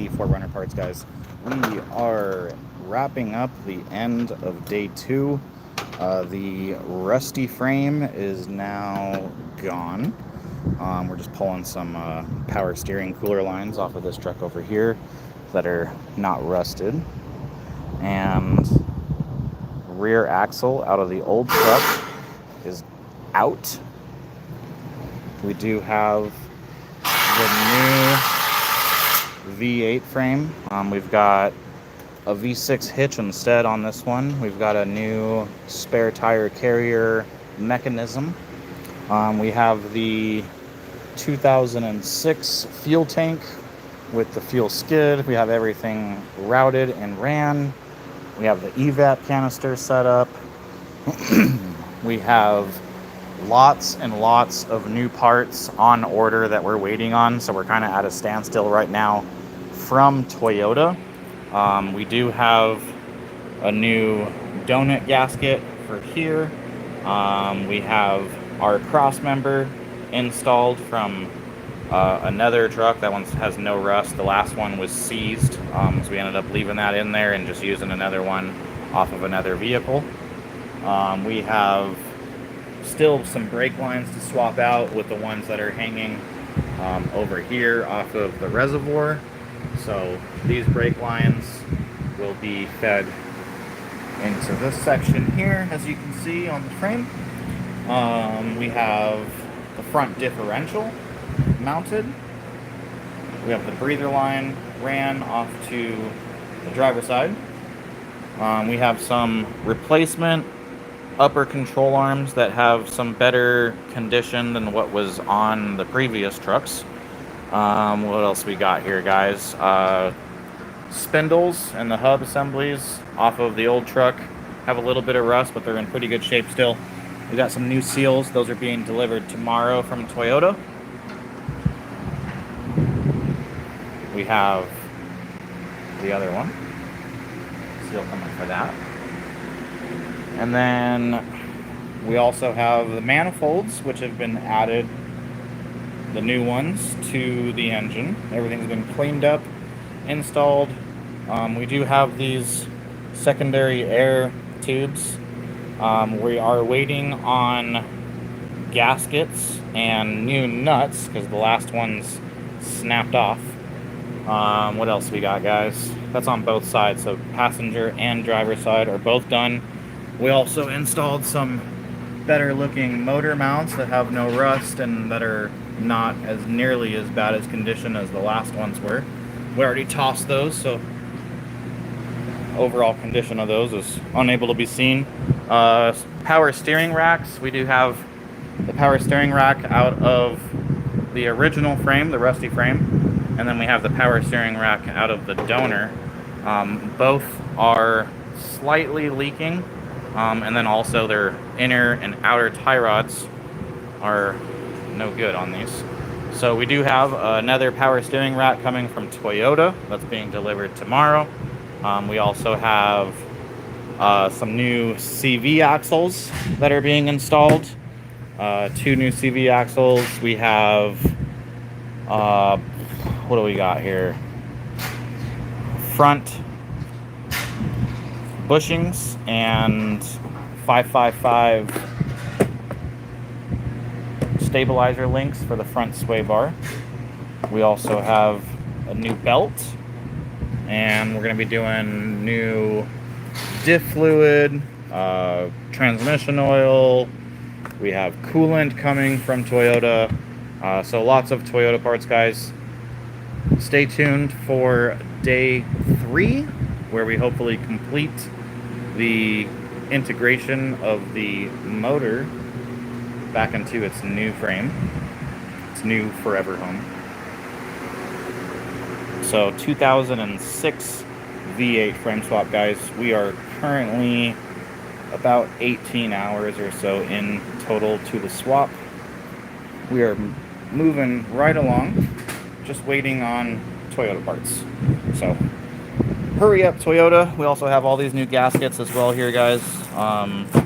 4Runner parts, guys. We are wrapping up the end of day 2. The rusty frame is now gone. We're just pulling some power steering cooler lines off of this truck over here that are not rusted. And rear axle out of the old truck is out. We do have the new V8 frame. We've got a V6 hitch instead on this one. We've got a new spare tire carrier mechanism. We have the 2006 fuel tank with the fuel skid. We have everything routed and ran. We have the evap canister set up. We have lots and lots of new parts on order that we're waiting on, so we're kind of at a standstill right now from Toyota. We do have a new donut gasket for here. We have our cross member installed from another truck. That one has no rust. The last one was seized, so we ended up leaving that in there and just using another one off of another vehicle. We have still some brake lines to swap out with the ones that are hanging over here off of the reservoir. So these brake lines will be fed into this section here, as you can see on the frame. We have the front differential mounted. We have the breather line ran off to the driver's side. We have some replacement upper control arms that have some better condition than what was on the previous trucks. What else we got here, guys? Spindles and the hub assemblies off of the old truck have a little bit of rust, but they're in pretty good shape still. We got some new seals. Those are being delivered tomorrow from Toyota. We have the other one. Seal coming for that. And then we also have the manifolds, which have been added, the new ones, to the engine. Everything's been cleaned up, installed. We do have these secondary air tubes. We are waiting on gaskets and new nuts because the last ones snapped off. What else we got, guys? That's on both sides, so passenger and driver side are both done. We also installed some better looking motor mounts that have no rust and that are not as nearly as bad as condition as the last ones were. We already tossed those, so overall condition of those is unable to be seen. Power steering racks. We do have the power steering rack out of the original frame, the rusty frame, and then we have the power steering rack out of the donor. Both are slightly leaking. And then also their inner and outer tie rods are no good on these. So we do have another power steering rack coming from Toyota that's being delivered tomorrow. We also have some new CV axles that are being installed. 2 new CV axles. We have, what do we got here? Front bushings and 555 stabilizer links for the front sway bar. We also have a new belt, and we're going to be doing new diff fluid, transmission oil. We have coolant coming from Toyota. So lots of Toyota parts, guys. Stay tuned for day 3, where we hopefully complete the integration of the motor back into its new frame, its new forever home. So 2006 V8 frame swap, guys. We are currently about 18 hours or so in total to the swap. We are moving right along, just waiting on Toyota parts. So hurry up, Toyota. We also have all these new gaskets as well here, guys.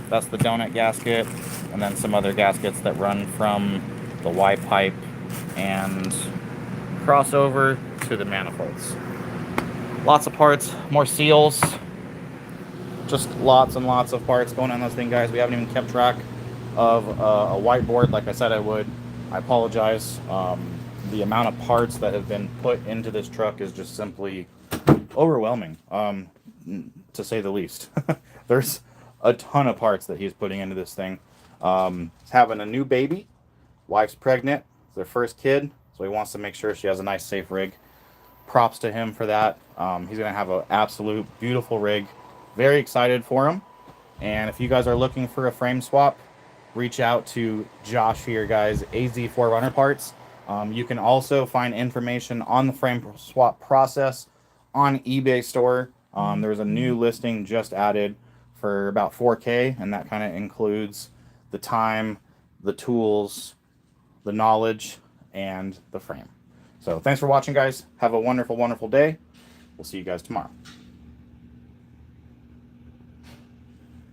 That's the donut gasket, and then some other gaskets that run from the Y pipe and cross over to to the manifolds. Lots of parts, more seals, just lots and lots of parts going on this thing, guys. We haven't even kept track of a whiteboard like I said I would. I apologize. The amount of parts that have been put into this truck is just simply overwhelming, to say the least. There's a ton of parts that he's putting into this thing. He's having a new baby. Wife's pregnant. It's their first kid, so he wants to make sure she has a nice, safe rig. Props to him for that. He's going to have an absolute beautiful rig. Very excited for him. And if you guys are looking for a frame swap, reach out to Josh here, guys. AZ4Runner Parts. You can also find information on the frame swap process on eBay store. There's a new listing just added for about $4K, and that kind of includes the time, the tools, the knowledge, and the frame. So thanks for watching, guys. Have a wonderful, wonderful day. We'll see you guys tomorrow.